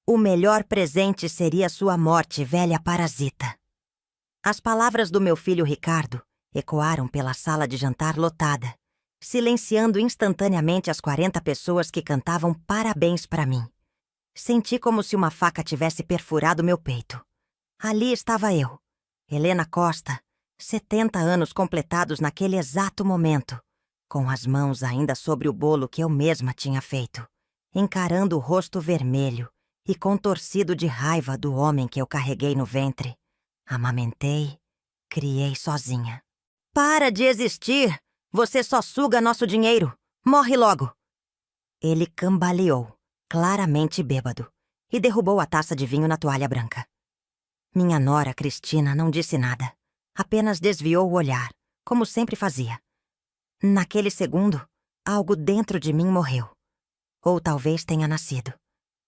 O melhor presente seria sua morte, velha parasita. As palavras do meu filho Ricardo ecoaram pela sala de jantar lotada, silenciando instantaneamente as 40 pessoas que cantavam parabéns para mim. Senti como se uma faca tivesse perfurado meu peito. Ali estava eu, Helena Costa, 70 anos completados naquele exato momento, com as mãos ainda sobre o bolo que eu mesma tinha feito, encarando o rosto vermelho e contorcido de raiva do homem que eu carreguei no ventre. Amamentei, criei sozinha. Para de existir! Você só suga nosso dinheiro! Morre logo! Ele cambaleou, claramente bêbado, e derrubou a taça de vinho na toalha branca. Minha nora, Cristina, não disse nada. Apenas desviou o olhar, como sempre fazia. Naquele segundo, algo dentro de mim morreu. Ou talvez tenha nascido.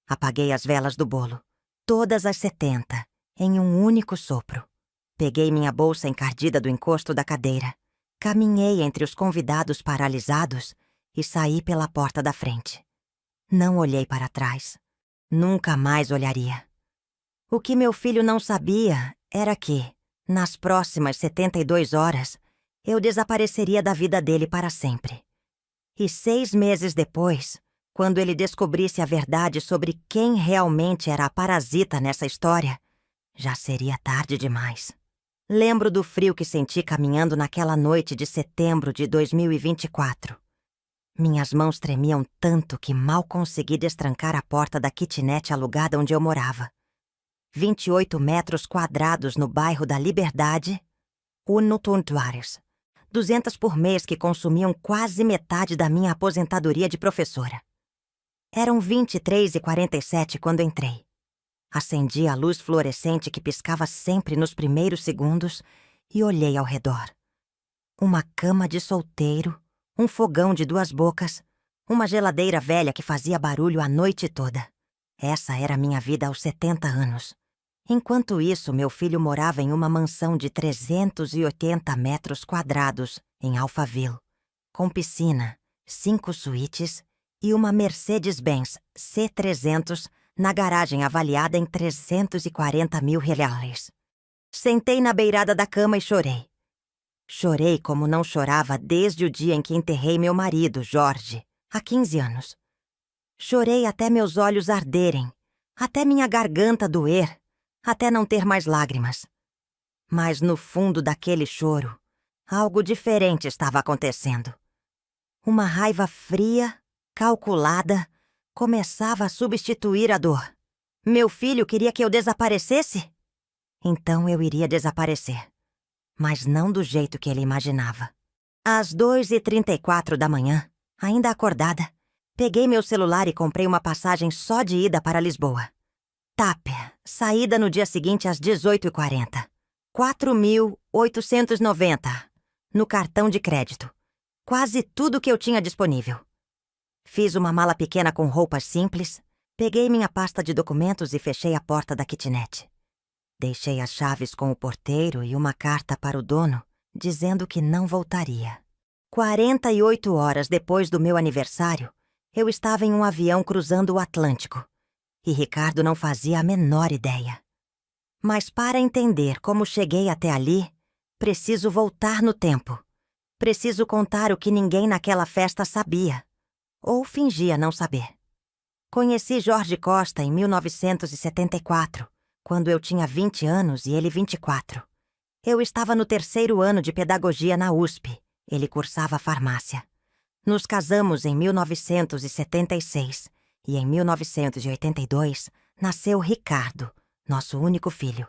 Apaguei as velas do bolo, todas as 70, em um único sopro. Peguei minha bolsa encardida do encosto da cadeira, caminhei entre os convidados paralisados e saí pela porta da frente. Não olhei para trás. Nunca mais olharia. O que meu filho não sabia era que, nas próximas 72 horas, eu desapareceria da vida dele para sempre. E 6 meses depois, quando ele descobrisse a verdade sobre quem realmente era a parasita nessa história, já seria tarde demais. Lembro do frio que senti caminhando naquela noite de setembro de 2024. Minhas mãos tremiam tanto que mal consegui destrancar a porta da kitnet alugada onde eu morava. 28 metros quadrados no bairro da Liberdade, Unutuntuários. 200 por mês que consumiam quase metade da minha aposentadoria de professora. Eram 23h47 quando entrei. Acendi a luz fluorescente que piscava sempre nos primeiros segundos e olhei ao redor. Uma cama de solteiro, um fogão de 2 bocas, uma geladeira velha que fazia barulho a noite toda. Essa era a minha vida aos 70 anos. Enquanto isso, meu filho morava em uma mansão de 380 metros quadrados, em Alphaville, com piscina, 5 suítes e uma Mercedes-Benz C300 na garagem avaliada em 340 mil reais. Sentei na beirada da cama e chorei. Chorei como não chorava desde o dia em que enterrei meu marido, Jorge, há 15 anos. Chorei até meus olhos arderem, até minha garganta doer, até não ter mais lágrimas. Mas no fundo daquele choro, algo diferente estava acontecendo. Uma raiva fria, calculada, começava a substituir a dor. Meu filho queria que eu desaparecesse? Então eu iria desaparecer. Mas não do jeito que ele imaginava. Às 2h34 da manhã, ainda acordada, peguei meu celular e comprei uma passagem só de ida para Lisboa. TAP, saída no dia seguinte às 18h40. 4.890 no cartão de crédito. Quase tudo que eu tinha disponível. Fiz uma mala pequena com roupas simples, peguei minha pasta de documentos e fechei a porta da kitnet. Deixei as chaves com o porteiro e uma carta para o dono, dizendo que não voltaria. 48 horas depois do meu aniversário, eu estava em um avião cruzando o Atlântico. E Ricardo não fazia a menor ideia. Mas para entender como cheguei até ali, preciso voltar no tempo. Preciso contar o que ninguém naquela festa sabia. Ou fingia não saber. Conheci Jorge Costa em 1974, quando eu tinha 20 anos e ele 24. Eu estava no 3º ano de pedagogia na USP. Ele cursava farmácia. Nos casamos em 1976 e em 1982 nasceu Ricardo, nosso único filho.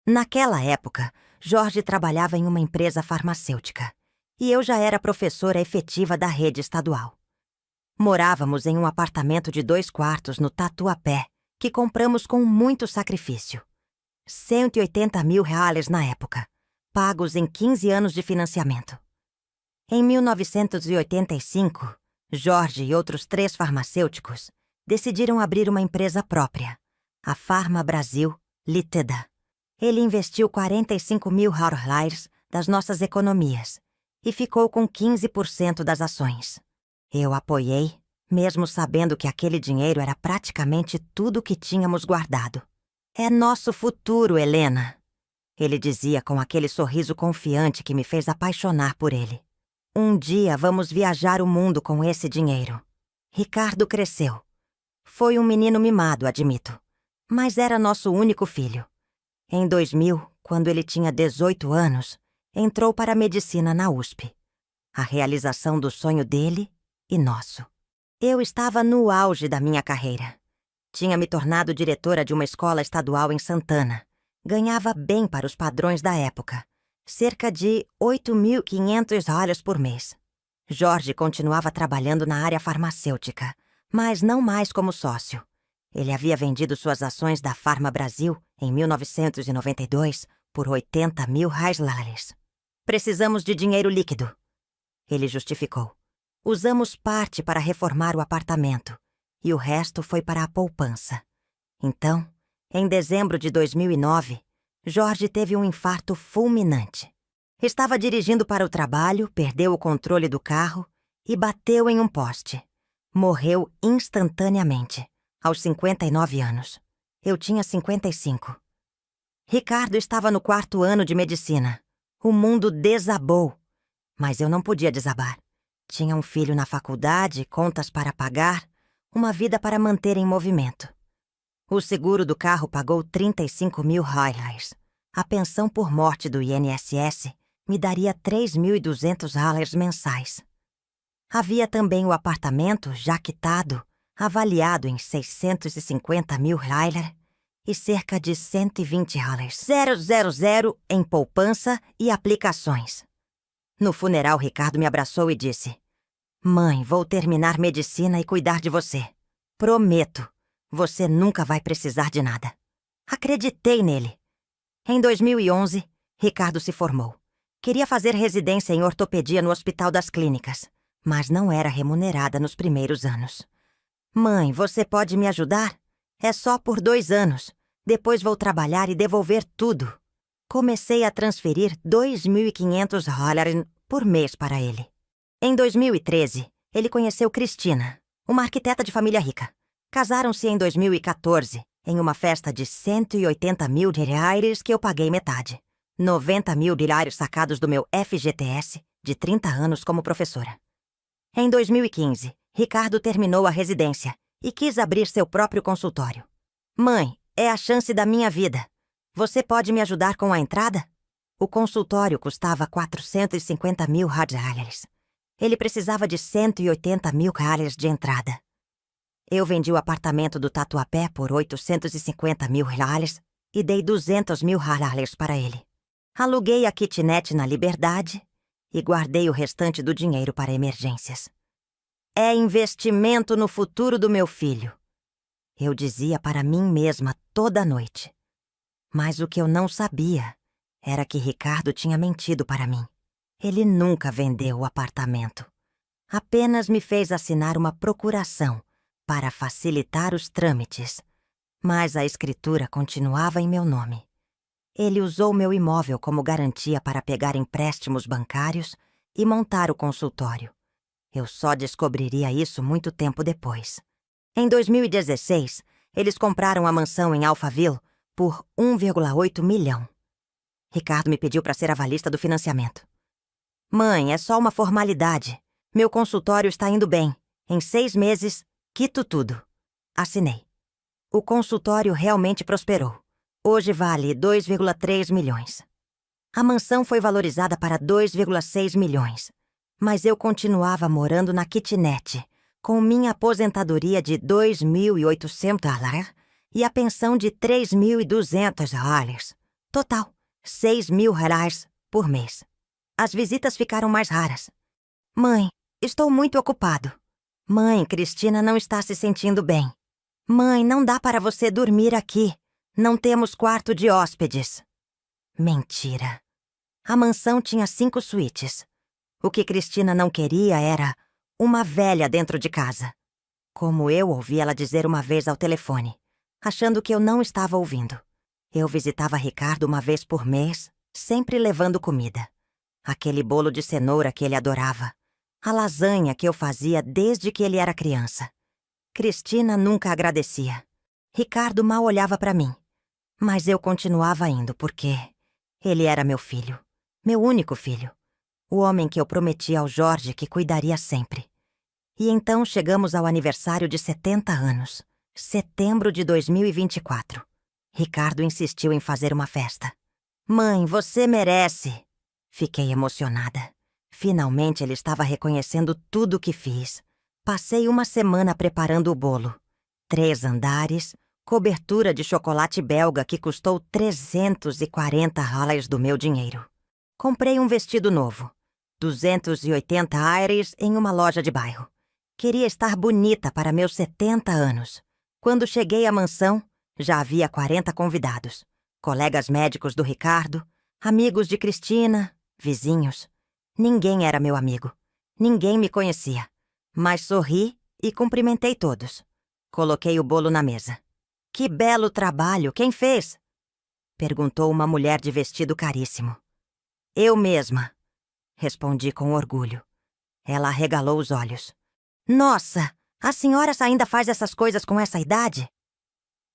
Naquela época, Jorge trabalhava em uma empresa farmacêutica e eu já era professora efetiva da rede estadual. Morávamos em um apartamento de 2 quartos no Tatuapé, que compramos com muito sacrifício. 180 mil reais na época, pagos em 15 anos de financiamento. Em 1985, Jorge e outros 3 farmacêuticos decidiram abrir uma empresa própria, a Farma Brasil Ltda. Ele investiu 45 mil reais das nossas economias e ficou com 15% das ações. Eu apoiei, mesmo sabendo que aquele dinheiro era praticamente tudo o que tínhamos guardado. É nosso futuro, Helena, ele dizia com aquele sorriso confiante que me fez apaixonar por ele. Um dia vamos viajar o mundo com esse dinheiro. Ricardo cresceu. Foi um menino mimado, admito, mas era nosso único filho. Em 2000, quando ele tinha 18 anos, entrou para a medicina na USP. A realização do sonho dele e nosso. Eu estava no auge da minha carreira. Tinha me tornado diretora de uma escola estadual em Santana. Ganhava bem para os padrões da época, cerca de $8.500 por mês. Jorge continuava trabalhando na área farmacêutica, mas não mais como sócio. Ele havia vendido suas ações da Pharma Brasil em 1992 por $80.000. Precisamos de dinheiro líquido, ele justificou. Usamos parte para reformar o apartamento e o resto foi para a poupança. Então, em dezembro de 2009, Jorge teve um infarto fulminante. Estava dirigindo para o trabalho, perdeu o controle do carro e bateu em um poste. Morreu instantaneamente, aos 59 anos. Eu tinha 55. Ricardo estava no 4º ano de medicina. O mundo desabou. Mas eu não podia desabar. Tinha um filho na faculdade, contas para pagar, uma vida para manter em movimento. O seguro do carro pagou $35.000. A pensão por morte do INSS me daria $3.200 mensais. Havia também o apartamento, já quitado, avaliado em $650.000 e cerca de $120,000 em poupança e aplicações. No funeral, Ricardo me abraçou e disse: "Mãe, vou terminar medicina e cuidar de você. Prometo. Você nunca vai precisar de nada." Acreditei nele. Em 2011, Ricardo se formou. Queria fazer residência em ortopedia no Hospital das Clínicas, mas não era remunerada nos primeiros anos. "Mãe, você pode me ajudar? É só por 2 anos. Depois vou trabalhar e devolver tudo." Comecei a transferir $2.500 por mês para ele. Em 2013, ele conheceu Cristina, uma arquiteta de família rica. Casaram-se em 2014, em uma festa de $180.000 que eu paguei metade. $90.000 sacados do meu FGTS, de 30 anos como professora. Em 2015, Ricardo terminou a residência e quis abrir seu próprio consultório. "Mãe, é a chance da minha vida. Você pode me ajudar com a entrada?" O consultório custava $450.000. Ele precisava de $180.000 de entrada. Eu vendi o apartamento do Tatuapé por $850.000 e dei $200.000 para ele. Aluguei a kitnet na Liberdade e guardei o restante do dinheiro para emergências. "É investimento no futuro do meu filho", eu dizia para mim mesma toda noite. Mas o que eu não sabia era que Ricardo tinha mentido para mim. Ele nunca vendeu o apartamento. Apenas me fez assinar uma procuração para facilitar os trâmites, mas a escritura continuava em meu nome. Ele usou meu imóvel como garantia para pegar empréstimos bancários e montar o consultório. Eu só descobriria isso muito tempo depois. Em 2016, eles compraram a mansão em Alphaville por $1,8 milhão. Ricardo me pediu para ser avalista do financiamento. "Mãe, é só uma formalidade. Meu consultório está indo bem. Em 6 meses, quito tudo." Assinei. O consultório realmente prosperou. Hoje vale $2,3 milhões. A mansão foi valorizada para $2,6 milhões. Mas eu continuava morando na kitnet, com minha aposentadoria de $2.800 e a pensão de $3.200. Total, $6.000 por mês. As visitas ficaram mais raras. "Mãe, estou muito ocupado." "Mãe, Cristina não está se sentindo bem." "Mãe, não dá para você dormir aqui. Não temos quarto de hóspedes." Mentira. A mansão tinha 5 suítes. O que Cristina não queria era uma velha dentro de casa. Como eu ouvi ela dizer uma vez ao telefone, achando que eu não estava ouvindo. Eu visitava Ricardo uma vez por mês, sempre levando comida. Aquele bolo de cenoura que ele adorava. A lasanha que eu fazia desde que ele era criança. Cristina nunca agradecia. Ricardo mal olhava para mim. Mas eu continuava indo porque ele era meu filho. Meu único filho. O homem que eu prometi ao Jorge que cuidaria sempre. E então chegamos ao aniversário de 70 anos. Setembro de 2024. Ricardo insistiu em fazer uma festa. Mãe, você merece. Fiquei emocionada. Finalmente ele estava reconhecendo tudo o que fiz. Passei uma semana preparando o bolo. 3 andares, cobertura de chocolate belga que custou 340 reais do meu dinheiro. Comprei um vestido novo. 280 aires em uma loja de bairro. Queria estar bonita para meus 70 anos. Quando cheguei à mansão, já havia 40 convidados. Colegas médicos do Ricardo, amigos de Cristina, vizinhos. Ninguém era meu amigo. Ninguém me conhecia. Mas sorri e cumprimentei todos. Coloquei o bolo na mesa. Que belo trabalho! Quem fez? Perguntou uma mulher de vestido caríssimo. Eu mesma, respondi com orgulho. Ela arregalou os olhos. Nossa, a senhora ainda faz essas coisas com essa idade?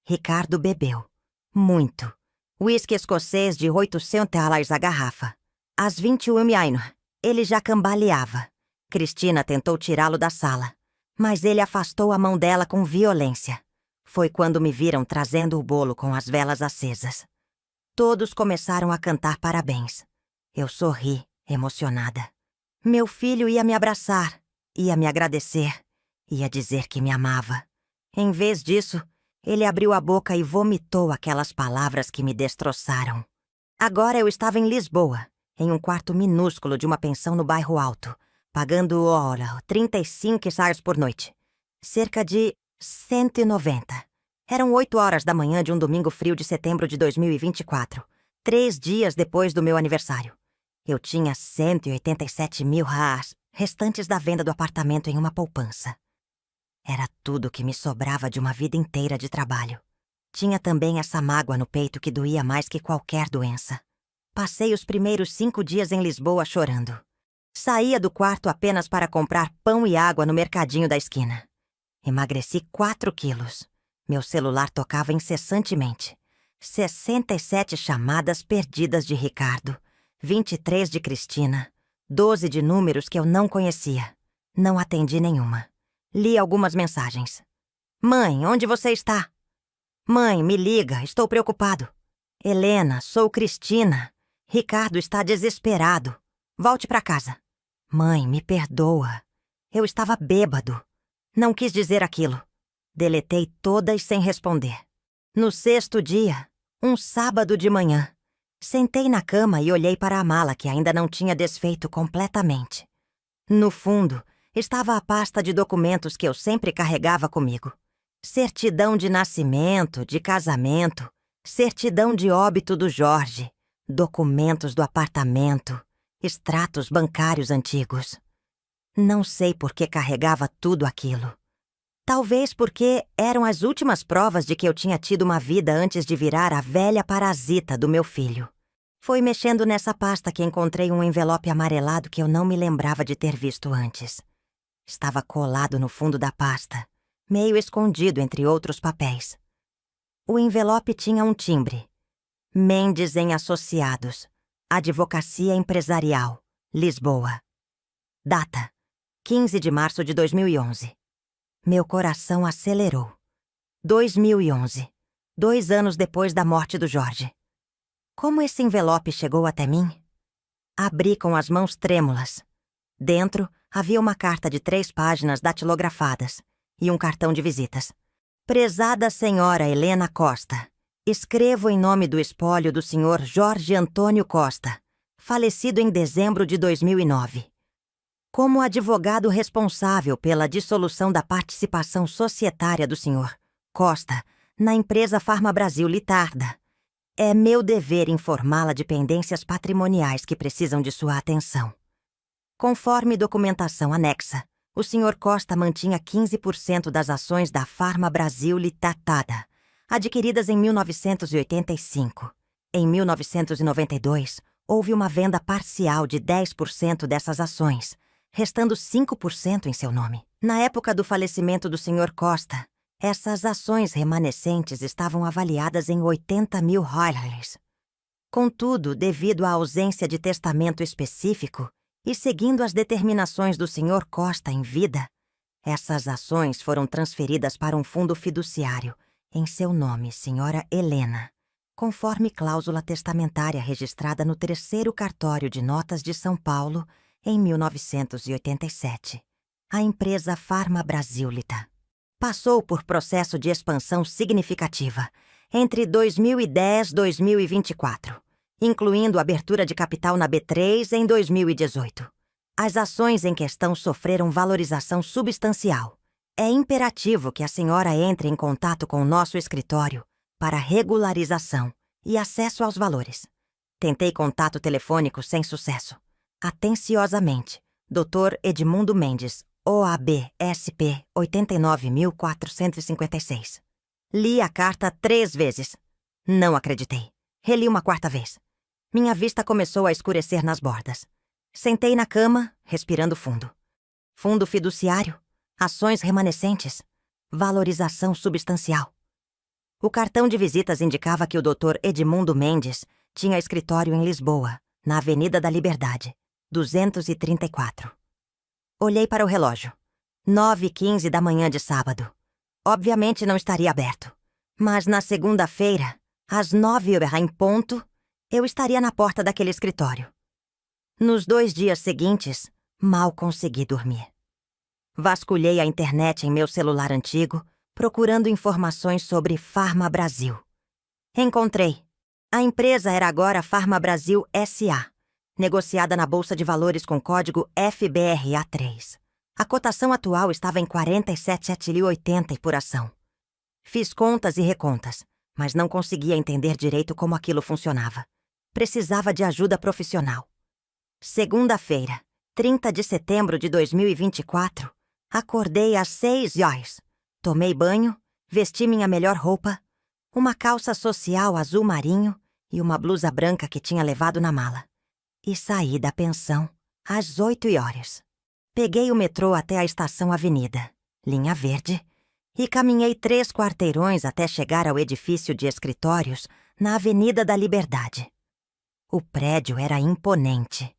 Ricardo bebeu. Muito. Whisky escocês de 800 reais a garrafa. Às 21h, ele já cambaleava. Cristina tentou tirá-lo da sala, mas ele afastou a mão dela com violência. Foi quando me viram trazendo o bolo com as velas acesas. Todos começaram a cantar parabéns. Eu sorri, emocionada. Meu filho ia me abraçar, ia me agradecer, ia dizer que me amava. Em vez disso, ele abriu a boca e vomitou aquelas palavras que me destroçaram. Agora eu estava em Lisboa, em um quarto minúsculo de uma pensão no bairro Alto, pagando, 35 reais por noite. Cerca de 190. Eram 8 horas da manhã de um domingo frio de setembro de 2024, 3 dias depois do meu aniversário. Eu tinha 187 mil reais, restantes da venda do apartamento em uma poupança. Era tudo que me sobrava de uma vida inteira de trabalho. Tinha também essa mágoa no peito que doía mais que qualquer doença. Passei os primeiros 5 dias em Lisboa chorando. Saía do quarto apenas para comprar pão e água no mercadinho da esquina. Emagreci 4 quilos. Meu celular tocava incessantemente. 67 chamadas perdidas de Ricardo. 23 de Cristina. 12 de números que eu não conhecia. Não atendi nenhuma. Li algumas mensagens. Mãe, onde você está? Mãe, me liga, estou preocupado. Helena, sou Cristina. Ricardo está desesperado. Volte para casa. Mãe, me perdoa. Eu estava bêbado. Não quis dizer aquilo. Deletei todas sem responder. No 6º dia, um sábado de manhã, sentei na cama e olhei para a mala que ainda não tinha desfeito completamente. No fundo, estava a pasta de documentos que eu sempre carregava comigo. Certidão de nascimento, de casamento, certidão de óbito do Jorge, documentos do apartamento, extratos bancários antigos. Não sei por que carregava tudo aquilo. Talvez porque eram as últimas provas de que eu tinha tido uma vida antes de virar a velha parasita do meu filho. Foi mexendo nessa pasta que encontrei um envelope amarelado que eu não me lembrava de ter visto antes. Estava colado no fundo da pasta, meio escondido entre outros papéis. O envelope tinha um timbre. Mendes em Associados, Advocacia Empresarial, Lisboa. Data: 15 de março de 2011. Meu coração acelerou. 2011. 2 anos depois da morte do Jorge. Como esse envelope chegou até mim? Abri com as mãos trêmulas. Dentro havia uma carta de 3 páginas datilografadas e um cartão de visitas. Prezada senhora Helena Costa, escrevo em nome do espólio do senhor Jorge Antônio Costa, falecido em dezembro de 2009. Como advogado responsável pela dissolução da participação societária do senhor Costa na empresa Farma Brasil Litarda, é meu dever informá-la de pendências patrimoniais que precisam de sua atenção. Conforme documentação anexa, o senhor Costa mantinha 15% das ações da Farma Brasil Litarda, adquiridas em 1985. Em 1992, houve uma venda parcial de 10% dessas ações, restando 5% em seu nome. Na época do falecimento do Sr. Costa, essas ações remanescentes estavam avaliadas em 80 mil reais. Contudo, devido à ausência de testamento específico e seguindo as determinações do Sr. Costa em vida, essas ações foram transferidas para um fundo fiduciário, em seu nome, Sra. Helena, conforme cláusula testamentária registrada no 3º Cartório de Notas de São Paulo, em 1987. A empresa Farma Brasilita passou por processo de expansão significativa entre 2010 e 2024, incluindo abertura de capital na B3 em 2018. As ações em questão sofreram valorização substancial. É imperativo que a senhora entre em contato com o nosso escritório para regularização e acesso aos valores. Tentei contato telefônico sem sucesso. Atenciosamente, Dr. Edmundo Mendes, OAB SP 89.456. Li a carta 3 vezes. Não acreditei. Reli uma 4ª vez. Minha vista começou a escurecer nas bordas. Sentei na cama, respirando fundo. Fundo fiduciário, ações remanescentes, valorização substancial. O cartão de visitas indicava que o Dr. Edmundo Mendes tinha escritório em Lisboa, na Avenida da Liberdade, 234. Olhei para o relógio. 9h15 da manhã de sábado. Obviamente não estaria aberto. Mas na segunda-feira, às 9h em ponto, eu estaria na porta daquele escritório. Nos 2 dias seguintes, mal consegui dormir. Vasculhei a internet em meu celular antigo, procurando informações sobre Farma Brasil. Encontrei. A empresa era agora Farma Brasil S.A., negociada na Bolsa de Valores com código FBRA3. A cotação atual estava em 47,80 por ação. Fiz contas e recontas, mas não conseguia entender direito como aquilo funcionava. Precisava de ajuda profissional. Segunda-feira, 30 de setembro de 2024, acordei às 6h. Tomei banho, vesti minha melhor roupa, uma calça social azul marinho e uma blusa branca que tinha levado na mala. E saí da pensão às 8h. Peguei o metrô até a estação Avenida, linha verde, e caminhei 3 quarteirões até chegar ao edifício de escritórios na Avenida da Liberdade. O prédio era imponente.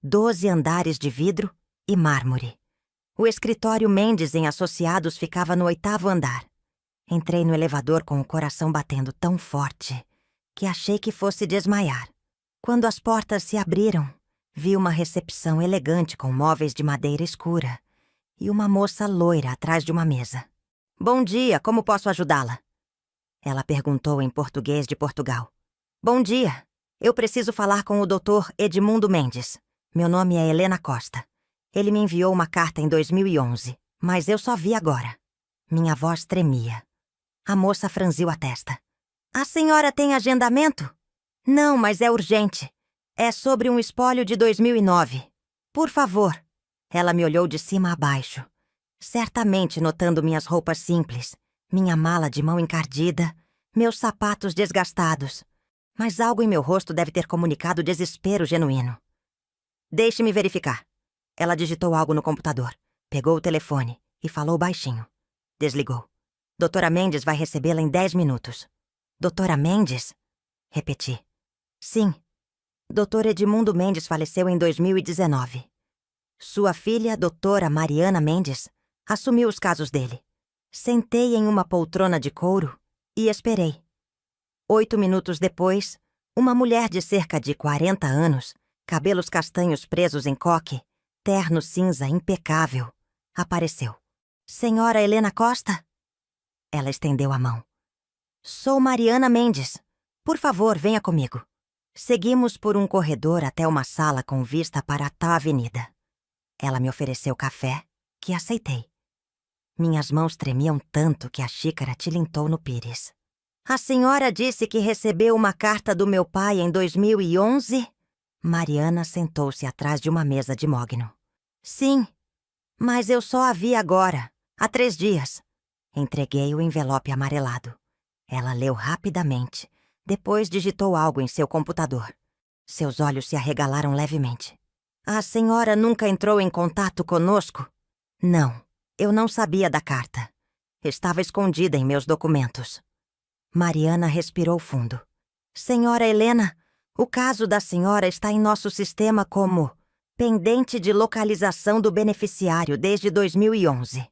12 andares de vidro e mármore. O escritório Mendes em Associados ficava no 8º andar. Entrei no elevador com o coração batendo tão forte que achei que fosse desmaiar. Quando as portas se abriram, vi uma recepção elegante com móveis de madeira escura e uma moça loira atrás de uma mesa. "Bom dia, como posso ajudá-la?" Ela perguntou em português de Portugal. "Bom dia, eu preciso falar com o Dr. Edmundo Mendes. Meu nome é Helena Costa. Ele me enviou uma carta em 2011, mas eu só vi agora." Minha voz tremia. A moça franziu a testa. "A senhora tem agendamento?" "Não, mas é urgente. É sobre um espólio de 2009. Por favor." Ela me olhou de cima a baixo, certamente notando minhas roupas simples, minha mala de mão encardida, meus sapatos desgastados. Mas algo em meu rosto deve ter comunicado desespero genuíno. "Deixe-me verificar." Ela digitou algo no computador, pegou o telefone e falou baixinho. Desligou. "Doutora Mendes vai recebê-la em 10 minutos." "Doutora Mendes?" Repeti. "Sim. Dr. Edmundo Mendes faleceu em 2019. Sua filha, doutora Mariana Mendes, assumiu os casos dele. Sentei em uma poltrona de couro e esperei. 8 minutos depois, uma mulher de cerca de 40 anos, cabelos castanhos presos em coque, terno cinza impecável, apareceu. "Senhora Helena Costa?" Ela estendeu a mão. "Sou Mariana Mendes. Por favor, venha comigo." Seguimos por um corredor até uma sala com vista para a avenida. Ela me ofereceu café, que aceitei. Minhas mãos tremiam tanto que a xícara tilintou no pires. "A senhora disse que recebeu uma carta do meu pai em 2011? Mariana sentou-se atrás de uma mesa de mogno. "Sim, mas eu só a vi agora, há 3 dias." Entreguei o envelope amarelado. Ela leu rapidamente, depois digitou algo em seu computador. Seus olhos se arregalaram levemente. A senhora nunca entrou em contato conosco? Não, eu não sabia da carta. Estava escondida em meus documentos. Mariana respirou fundo. Senhora Helena, o caso da senhora está em nosso sistema como pendente de localização do beneficiário desde 2011.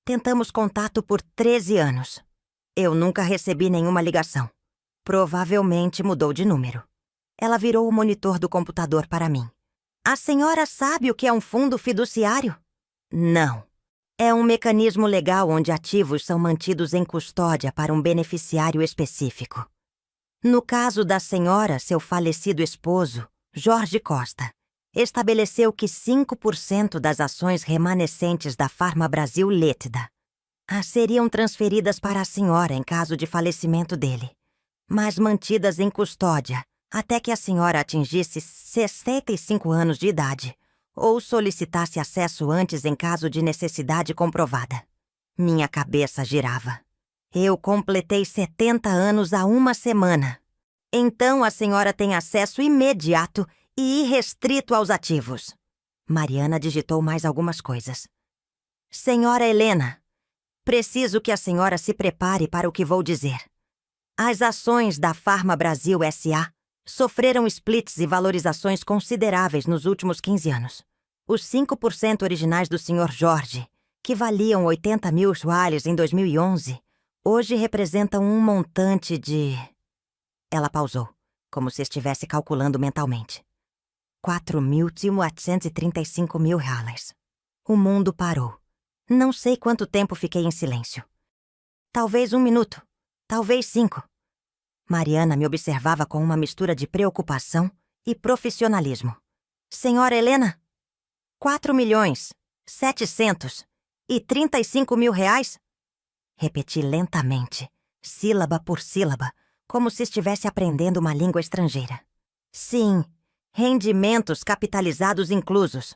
Tentamos contato por 13 anos. Eu nunca recebi nenhuma ligação. Provavelmente mudou de número. Ela virou o monitor do computador para mim. A senhora sabe o que é um fundo fiduciário? Não. É um mecanismo legal onde ativos são mantidos em custódia para um beneficiário específico. No caso da senhora, seu falecido esposo, Jorge Costa, estabeleceu que 5% das ações remanescentes da Pharma Brasil Létida seriam transferidas para a senhora em caso de falecimento dele, mas mantidas em custódia até que a senhora atingisse 65 anos de idade ou solicitasse acesso antes em caso de necessidade comprovada. Minha cabeça girava. Eu completei 70 anos há uma semana. Então a senhora tem acesso imediato e irrestrito aos ativos. Mariana digitou mais algumas coisas. Senhora Helena, preciso que a senhora se prepare para o que vou dizer. As ações da Pharma Brasil S.A. sofreram splits e valorizações consideráveis nos últimos 15 anos. Os 5% originais do Sr. Jorge, que valiam 80 mil yuanes em 2011, hoje representam um montante de... Ela pausou, como se estivesse calculando mentalmente. 4.835 mil reais. O mundo parou. Não sei quanto tempo fiquei em silêncio. Talvez 1 minuto. Talvez 5. Mariana me observava com uma mistura de preocupação e profissionalismo. Senhora Helena, 4.735 mil reais? Repeti lentamente, sílaba por sílaba, como se estivesse aprendendo uma língua estrangeira. Sim, rendimentos capitalizados inclusos.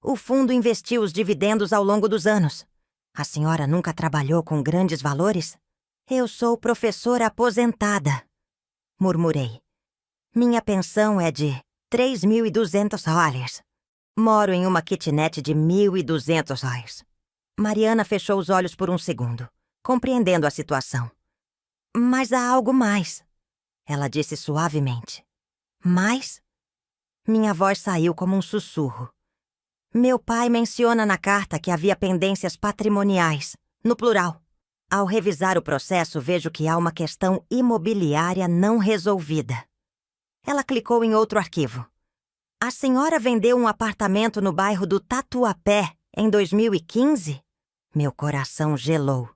O fundo investiu os dividendos ao longo dos anos. A senhora nunca trabalhou com grandes valores? Eu sou professora aposentada, murmurei. Minha pensão é de 3.200 dólares. Moro em uma kitnet de 1.200 dólares. Mariana fechou os olhos por um segundo, compreendendo a situação. Mas há algo mais, ela disse suavemente. Mais? Minha voz saiu como um sussurro. Meu pai menciona na carta que havia pendências patrimoniais, no plural. Ao revisar o processo, vejo que há uma questão imobiliária não resolvida. Ela clicou em outro arquivo. A senhora vendeu um apartamento no bairro do Tatuapé em 2015? Meu coração gelou.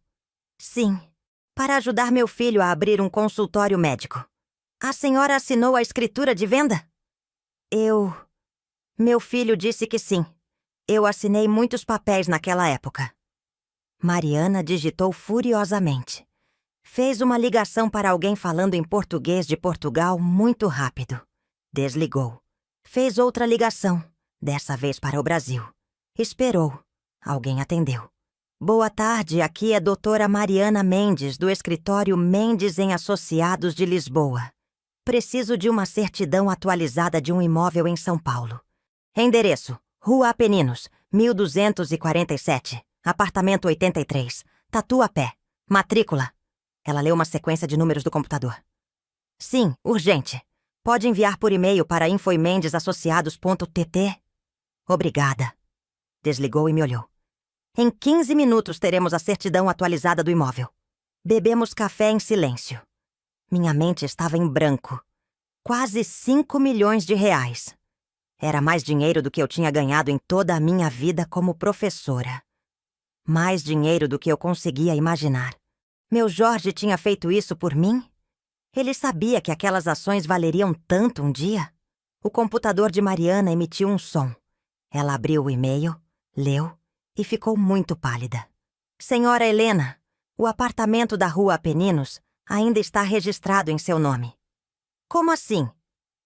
Sim, para ajudar meu filho a abrir um consultório médico. A senhora assinou a escritura de venda? Meu filho disse que sim. Eu assinei muitos papéis naquela época. Mariana digitou furiosamente. Fez uma ligação para alguém falando em português de Portugal muito rápido. Desligou. Fez outra ligação, dessa vez para o Brasil. Esperou. Alguém atendeu. Boa tarde, aqui é doutora Mariana Mendes, do escritório Mendes em Associados de Lisboa. Preciso de uma certidão atualizada de um imóvel em São Paulo. Endereço: Rua Apeninos, 1247, apartamento 83, Tatuapé. Matrícula. Ela leu uma sequência de números do computador. Sim, urgente. Pode enviar por e-mail para infoimendesassociados.pt? Obrigada. Desligou e me olhou. Em 15 minutos teremos a certidão atualizada do imóvel. Bebemos café em silêncio. Minha mente estava em branco. Quase 5 milhões de reais. Era mais dinheiro do que eu tinha ganhado em toda a minha vida como professora. Mais dinheiro do que eu conseguia imaginar. Meu Jorge tinha feito isso por mim? Ele sabia que aquelas ações valeriam tanto um dia? O computador de Mariana emitiu um som. Ela abriu o e-mail, leu e ficou muito pálida. Senhora Helena, o apartamento da Rua Apeninos ainda está registrado em seu nome. Como assim?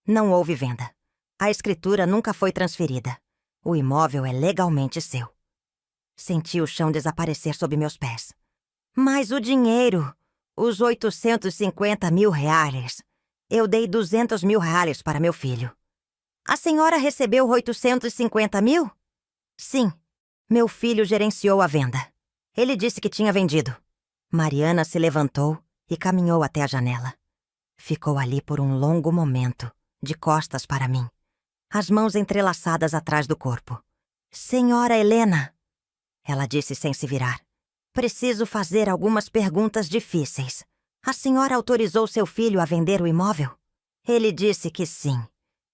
Não houve venda. A escritura nunca foi transferida. O imóvel é legalmente seu. Senti o chão desaparecer sob meus pés. Mas o dinheiro, os 850 mil reais. Eu dei 200 mil reais para meu filho. A senhora recebeu 850 mil? Sim. Meu filho gerenciou a venda. Ele disse que tinha vendido. Mariana se levantou e caminhou até a janela. Ficou ali por um longo momento, de costas para mim, as mãos entrelaçadas atrás do corpo. Senhora Helena, ela disse sem se virar. Preciso fazer algumas perguntas difíceis. A senhora autorizou seu filho a vender o imóvel? Ele disse que sim.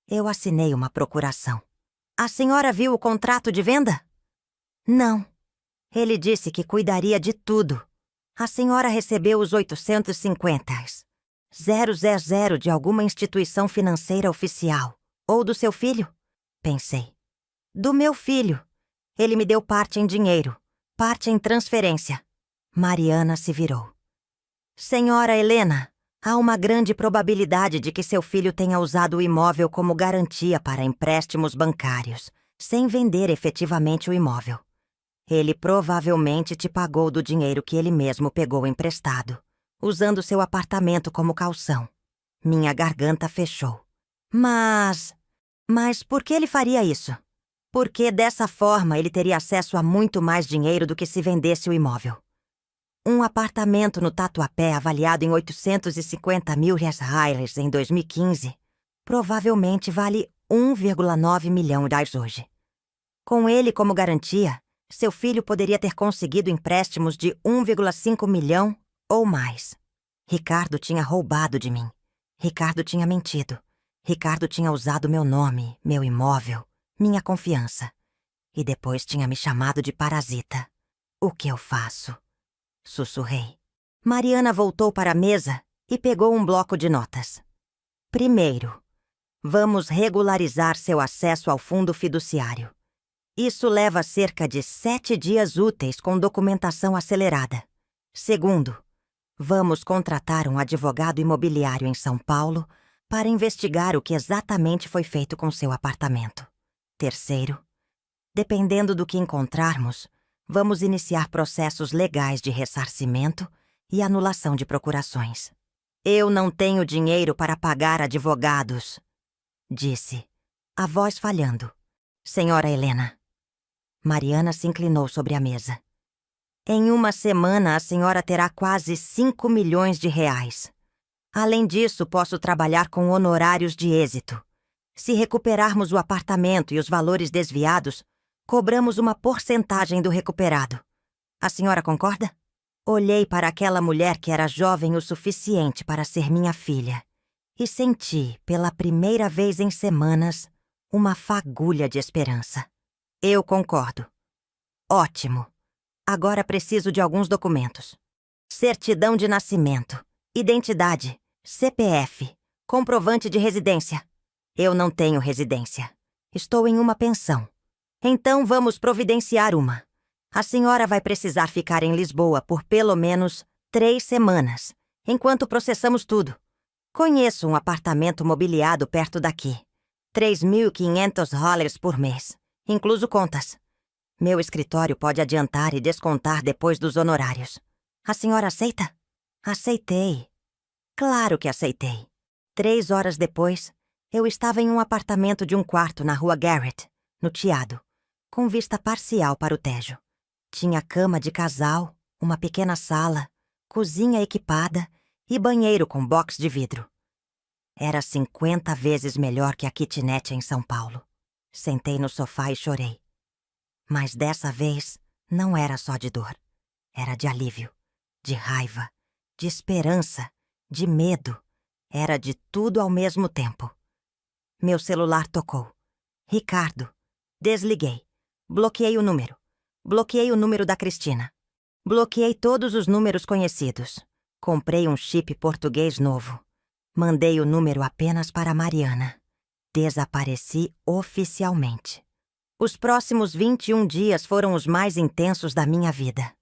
Eu assinei uma procuração. A senhora viu o contrato de venda? Não. Ele disse que cuidaria de tudo. A senhora recebeu os 850 000 de alguma instituição financeira oficial. Ou do seu filho? Pensei. Do meu filho. Ele me deu parte em dinheiro, parte em transferência. Mariana se virou. Senhora Helena, há uma grande probabilidade de que seu filho tenha usado o imóvel como garantia para empréstimos bancários, sem vender efetivamente o imóvel. Ele provavelmente te pagou do dinheiro que ele mesmo pegou emprestado, usando seu apartamento como calção. Minha garganta fechou. Mas por que ele faria isso? Porque dessa forma ele teria acesso a muito mais dinheiro do que se vendesse o imóvel. Um apartamento no Tatuapé avaliado em 850 mil reais em 2015 provavelmente vale 1,9 milhão hoje. Com ele como garantia, seu filho poderia ter conseguido empréstimos de 1,5 milhão ou mais. Ricardo tinha roubado de mim. Ricardo tinha mentido. Ricardo tinha usado meu nome, meu imóvel, minha confiança. E depois tinha me chamado de parasita. O que eu faço? Sussurrei. Mariana voltou para a mesa e pegou um bloco de notas. Primeiro, vamos regularizar seu acesso ao fundo fiduciário. Isso leva cerca de 7 dias úteis com documentação acelerada. Segundo, vamos contratar um advogado imobiliário em São Paulo para investigar o que exatamente foi feito com seu apartamento. Terceiro, dependendo do que encontrarmos, vamos iniciar processos legais de ressarcimento e anulação de procurações. Eu não tenho dinheiro para pagar advogados, disse, a voz falhando. Senhora Helena. Mariana se inclinou sobre a mesa. Em uma semana, a senhora terá quase 5 milhões de reais. Além disso, posso trabalhar com honorários de êxito. Se recuperarmos o apartamento e os valores desviados, cobramos uma porcentagem do recuperado. A senhora concorda? Olhei para aquela mulher que era jovem o suficiente para ser minha filha e senti, pela primeira vez em semanas, uma fagulha de esperança. Eu concordo. Ótimo. Agora preciso de alguns documentos. Certidão de nascimento, identidade, CPF, comprovante de residência. Eu não tenho residência. Estou em uma pensão. Então vamos providenciar uma. A senhora vai precisar ficar em Lisboa por pelo menos 3 semanas, enquanto processamos tudo. Conheço um apartamento mobiliado perto daqui. 3.500 dólares por mês, incluso contas. Meu escritório pode adiantar e descontar depois dos honorários. A senhora aceita? Aceitei. Claro que aceitei. 3 horas depois, eu estava em um apartamento de um quarto na rua Garrett, no Chiado, com vista parcial para o Tejo. Tinha cama de casal, uma pequena sala, cozinha equipada e banheiro com box de vidro. Era 50 vezes melhor que a kitnet em São Paulo. Sentei no sofá e chorei. Mas dessa vez não era só de dor. Era de alívio, de raiva, de esperança, de medo. Era de tudo ao mesmo tempo. Meu celular tocou. Ricardo. Desliguei. Bloqueei o número. Bloqueei o número da Cristina. Bloqueei todos os números conhecidos. Comprei um chip português novo. Mandei o número apenas para a Mariana. Desapareci oficialmente. Os próximos 21 dias foram os mais intensos da minha vida.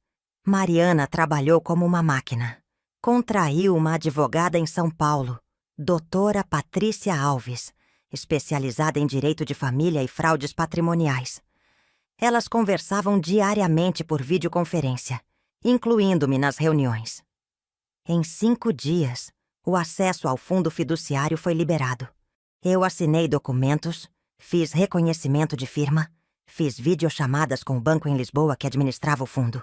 Mariana trabalhou como uma máquina. Contraiu uma advogada em São Paulo, doutora Patrícia Alves, especializada em direito de família e fraudes patrimoniais. Elas conversavam diariamente por videoconferência, incluindo-me nas reuniões. Em 5 dias, o acesso ao fundo fiduciário foi liberado. Eu assinei documentos, Fiz reconhecimento de firma, fiz videochamadas com o banco em Lisboa que administrava o fundo.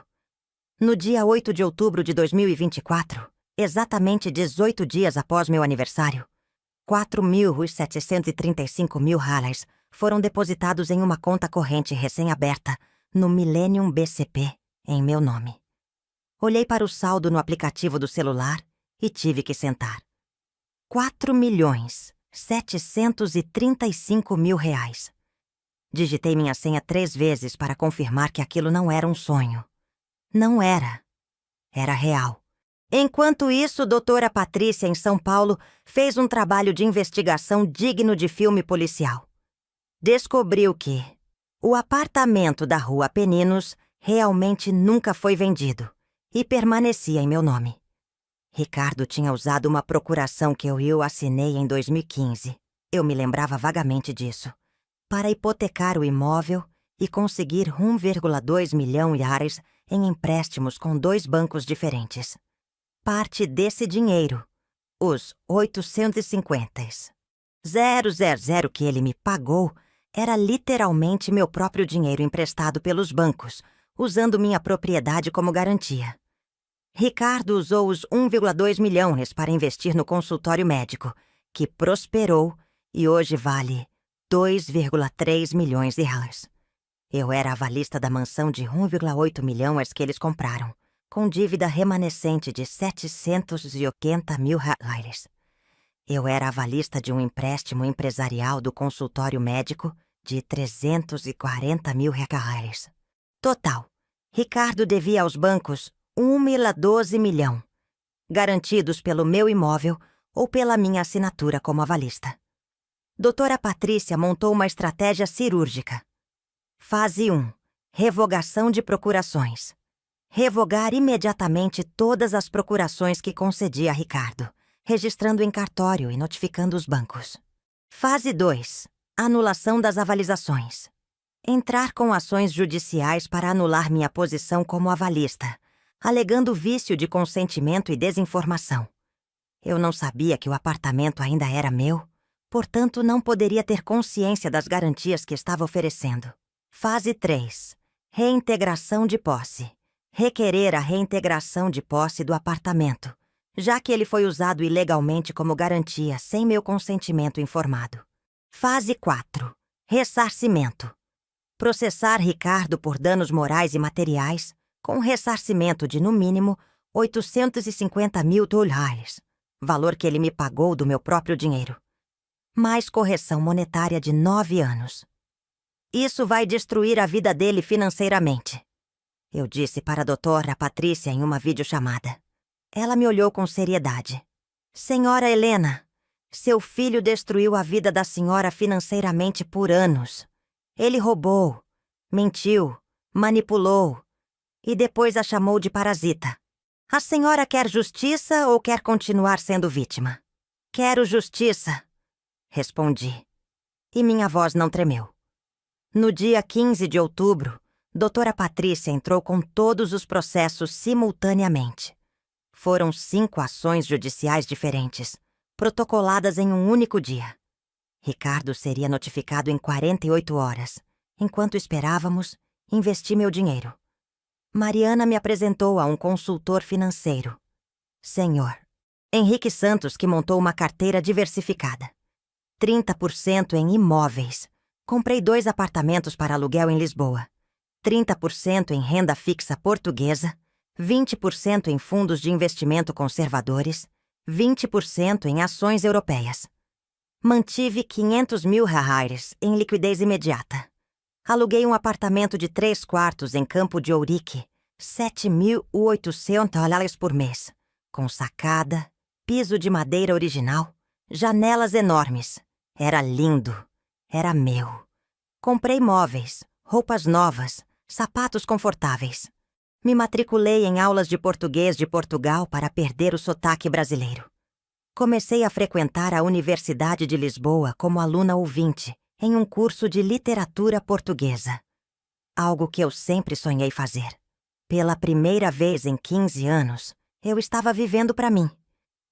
No dia 8 de outubro de 2024, exatamente 18 dias após meu aniversário, 4.735 mil reais foram depositados em uma conta corrente recém-aberta no Millennium BCP, em meu nome. Olhei para o saldo no aplicativo do celular e tive que sentar. 4.735 mil reais. Digitei minha senha 3 vezes para confirmar que aquilo não era um sonho. Não era. Era real. Enquanto isso, doutora Patrícia, em São Paulo, fez um trabalho de investigação digno de filme policial. Descobriu que o apartamento da Rua Apeninos realmente nunca foi vendido e permanecia em meu nome. Ricardo tinha usado uma procuração que eu assinei em 2015. Eu me lembrava vagamente disso. Para hipotecar o imóvel e conseguir 1,2 milhão de reais em empréstimos com 2 bancos diferentes. Parte desse dinheiro, os 850,000 que ele me pagou, era literalmente meu próprio dinheiro emprestado pelos bancos, usando minha propriedade como garantia. Ricardo usou os 1,2 milhões para investir no consultório médico, que prosperou e hoje vale 2,3 milhões de reais. Eu era avalista da mansão de 1,8 milhões que eles compraram, com dívida remanescente de 780 mil reais. Eu era avalista de um empréstimo empresarial do consultório médico de 340 mil reais. Total, Ricardo devia aos bancos 1,12 milhão, garantidos pelo meu imóvel ou pela minha assinatura como avalista. Doutora Patrícia montou uma estratégia cirúrgica. Fase 1. Revogação de procurações. Revogar imediatamente todas as procurações que concedi a Ricardo, registrando em cartório e notificando os bancos. Fase 2. Anulação das avalizações. Entrar com ações judiciais para anular minha posição como avalista, alegando vício de consentimento e desinformação. Eu não sabia que o apartamento ainda era meu, portanto não poderia ter consciência das garantias que estava oferecendo. Fase 3. Reintegração de posse. Requerer a reintegração de posse do apartamento, já que ele foi usado ilegalmente como garantia sem meu consentimento informado. Fase 4. Ressarcimento. Processar Ricardo por danos morais e materiais, com ressarcimento de, no mínimo, 850 mil reais, valor que ele me pagou do meu próprio dinheiro. Mais correção monetária de 9 anos. Isso vai destruir a vida dele financeiramente, eu disse para a doutora Patrícia em uma videochamada. Ela me olhou com seriedade. Senhora Helena, seu filho destruiu a vida da senhora financeiramente por anos. Ele roubou, mentiu, manipulou e depois a chamou de parasita. A senhora quer justiça ou quer continuar sendo vítima? Quero justiça, respondi. E minha voz não tremeu. No dia 15 de outubro, doutora Patrícia entrou com todos os processos simultaneamente. Foram 5 ações judiciais diferentes, protocoladas em um único dia. Ricardo seria notificado em 48 horas. Enquanto esperávamos, investi meu dinheiro. Mariana me apresentou a um consultor financeiro. Senhor Henrique Santos, que montou uma carteira diversificada. 30% em imóveis. Comprei 2 apartamentos para aluguel em Lisboa. 30% em renda fixa portuguesa, 20% em fundos de investimento conservadores, 20% em ações europeias. Mantive 500 mil reais em liquidez imediata. Aluguei um apartamento de 3 quartos em Campo de Ourique, 7.800 reais por mês, com sacada, piso de madeira original, janelas enormes. Era lindo. Era meu. Comprei móveis, roupas novas, sapatos confortáveis. Me matriculei em aulas de português de Portugal para perder o sotaque brasileiro. Comecei a frequentar a Universidade de Lisboa como aluna ouvinte, em um curso de literatura portuguesa. Algo que eu sempre sonhei fazer. Pela primeira vez em 15 anos, eu estava vivendo para mim.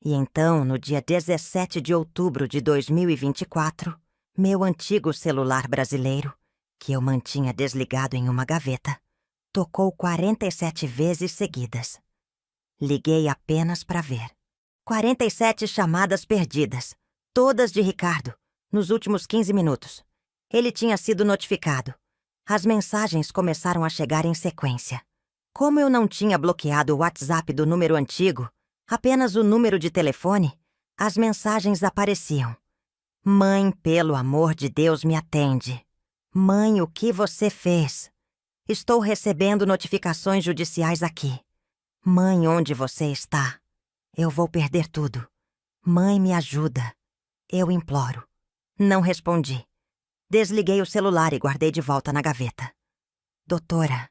E então, no dia 17 de outubro de 2024, Meu antigo celular brasileiro, que eu mantinha desligado em uma gaveta, tocou 47 vezes seguidas. Liguei apenas para ver. 47 chamadas perdidas, todas de Ricardo, nos últimos 15 minutos. Ele tinha sido notificado. As mensagens começaram a chegar em sequência. Como eu não tinha bloqueado o WhatsApp do número antigo, apenas o número de telefone, as mensagens apareciam. Mãe, pelo amor de Deus, me atende. Mãe, o que você fez? Estou recebendo notificações judiciais aqui. Mãe, onde você está? Eu vou perder tudo. Mãe, me ajuda. Eu imploro. Não respondi. Desliguei o celular e guardei de volta na gaveta. Doutora,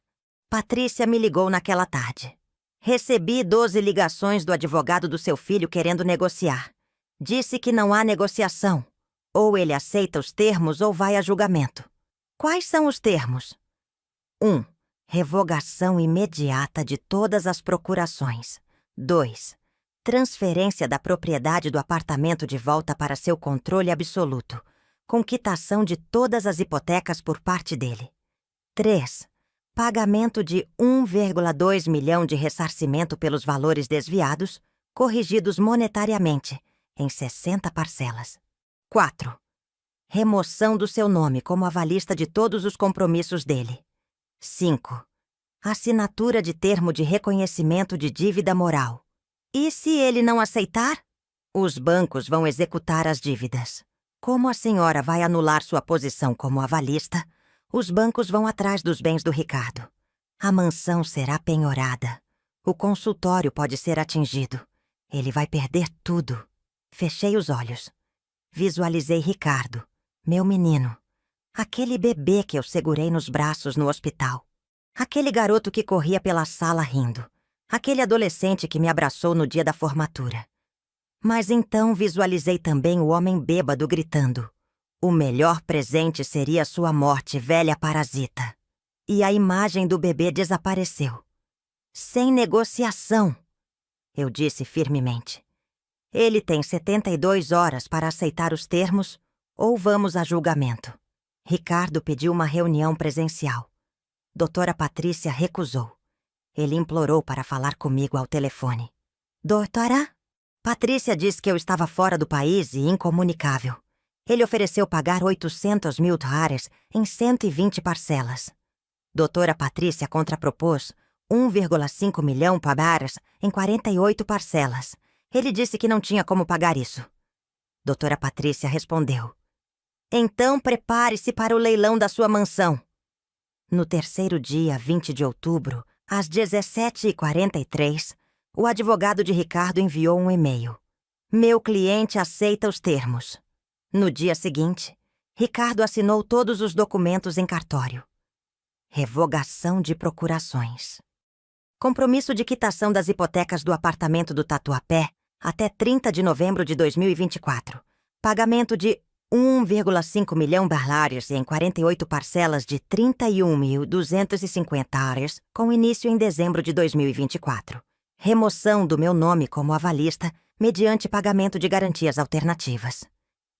Patrícia me ligou naquela tarde. Recebi 12 ligações do advogado do seu filho querendo negociar. Disse que não há negociação. Ou ele aceita os termos ou vai a julgamento. Quais são os termos? 1. Revogação imediata de todas as procurações. 2. Transferência da propriedade do apartamento de volta para seu controle absoluto, com quitação de todas as hipotecas por parte dele. 3. Pagamento de 1,2 milhão de ressarcimento pelos valores desviados, corrigidos monetariamente, em 60 parcelas. 4. Remoção do seu nome como avalista de todos os compromissos dele. 5. Assinatura de termo de reconhecimento de dívida moral. E se ele não aceitar? Os bancos vão executar as dívidas. Como a senhora vai anular sua posição como avalista, os bancos vão atrás dos bens do Ricardo. A mansão será penhorada. O consultório pode ser atingido. Ele vai perder tudo. Fechei os olhos. Visualizei Ricardo, meu menino. Aquele bebê que eu segurei nos braços no hospital. Aquele garoto que corria pela sala rindo. Aquele adolescente que me abraçou no dia da formatura. Mas então visualizei também o homem bêbado gritando: o melhor presente seria sua morte, velha parasita. E a imagem do bebê desapareceu. Sem negociação, eu disse firmemente. Ele tem 72 horas para aceitar os termos ou vamos a julgamento. Ricardo pediu uma reunião presencial. Doutora Patrícia recusou. Ele implorou para falar comigo ao telefone. Doutora? Patrícia disse que eu estava fora do país e incomunicável. Ele ofereceu pagar 800 mil dólares em 120 parcelas. Doutora Patrícia contrapropôs 1,5 milhão dólares em 48 parcelas. Ele disse que não tinha como pagar isso. Doutora Patrícia respondeu: então prepare-se para o leilão da sua mansão. No terceiro dia, 20 de outubro, às 17h43, o advogado de Ricardo enviou um e-mail. Meu cliente aceita os termos. No dia seguinte, Ricardo assinou todos os documentos em cartório. Revogação de procurações. Compromisso de quitação das hipotecas do apartamento do Tatuapé até 30 de novembro de 2024. Pagamento de 1,5 milhão dólares em 48 parcelas de 31.250 dólares, com início em dezembro de 2024. Remoção do meu nome como avalista mediante pagamento de garantias alternativas.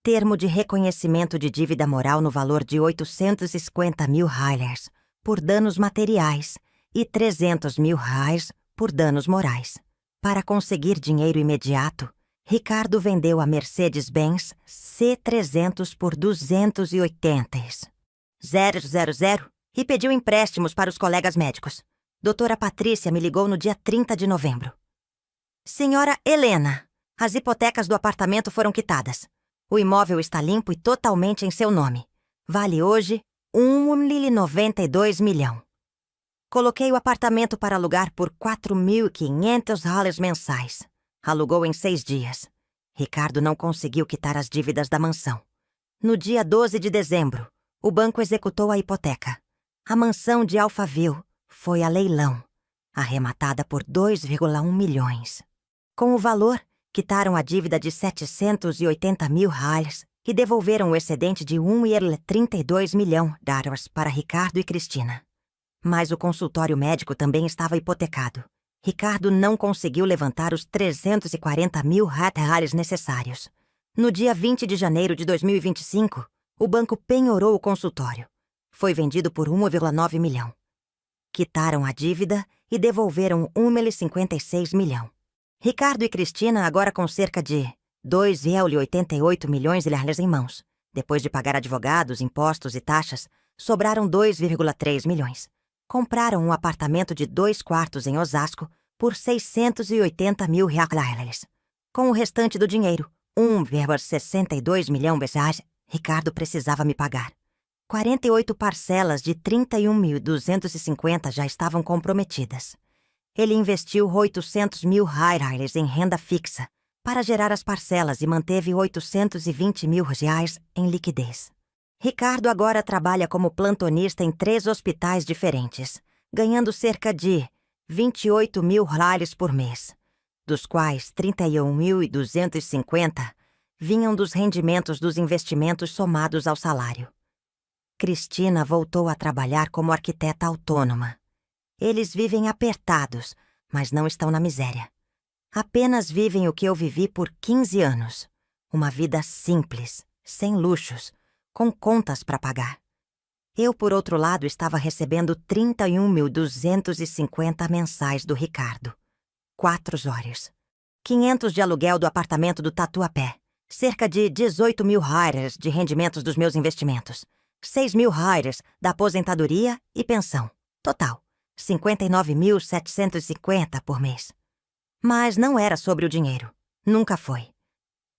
Termo de reconhecimento de dívida moral no valor de 850 mil dólares por danos materiais e 300 mil reais por danos morais. Para conseguir dinheiro imediato, Ricardo vendeu a Mercedes-Benz C300 por 280 000 e pediu empréstimos para os colegas médicos. Doutora Patrícia me ligou no dia 30 de novembro. Senhora Helena, as hipotecas do apartamento foram quitadas. O imóvel está limpo e totalmente em seu nome. Vale hoje 1,92 milhão. Coloquei o apartamento para alugar por 4.500 dólares mensais. Alugou em 6 dias. Ricardo não conseguiu quitar as dívidas da mansão. No dia 12 de dezembro, o banco executou a hipoteca. A mansão de Alphaville foi a leilão, arrematada por 2,1 milhões. Com o valor, quitaram a dívida de 780 mil reais e devolveram o excedente de 1,32 milhão dólares para Ricardo e Cristina. Mas o consultório médico também estava hipotecado. Ricardo não conseguiu levantar os 340 mil reais necessários. No dia 20 de janeiro de 2025, O banco penhorou o consultório. Foi vendido por 1,9 milhão. Quitaram a dívida e devolveram 1,56 milhão. Ricardo e Cristina, agora com cerca de 2,88 milhões de reais em mãos. Depois de pagar advogados, impostos e taxas, sobraram 2,3 milhões. Compraram um apartamento de 2 quartos em Osasco por 680 mil reais. Com o restante do dinheiro, 1,62 milhão de reais, Ricardo precisava me pagar. 48 parcelas de 31.250 já estavam comprometidas. Ele investiu 800 mil reais em renda fixa para gerar as parcelas e manteve 820 mil reais em liquidez. Ricardo agora trabalha como plantonista em 3 hospitais diferentes, ganhando cerca de 28 mil reais por mês, dos quais 31.250 vinham dos rendimentos dos investimentos somados ao salário. Cristina voltou a trabalhar como arquiteta autônoma. Eles vivem apertados, mas não estão na miséria. Apenas vivem o que eu vivi por 15 anos. Uma vida simples, sem luxos, com contas para pagar. Eu, por outro lado, estava recebendo 31.250 mensais do Ricardo. 4 horas. 500 de aluguel do apartamento do Tatuapé. Cerca de 18 mil reais de rendimentos dos meus investimentos. 6 mil reais da aposentadoria e pensão. Total, 59.750 por mês. Mas não era sobre o dinheiro. Nunca foi.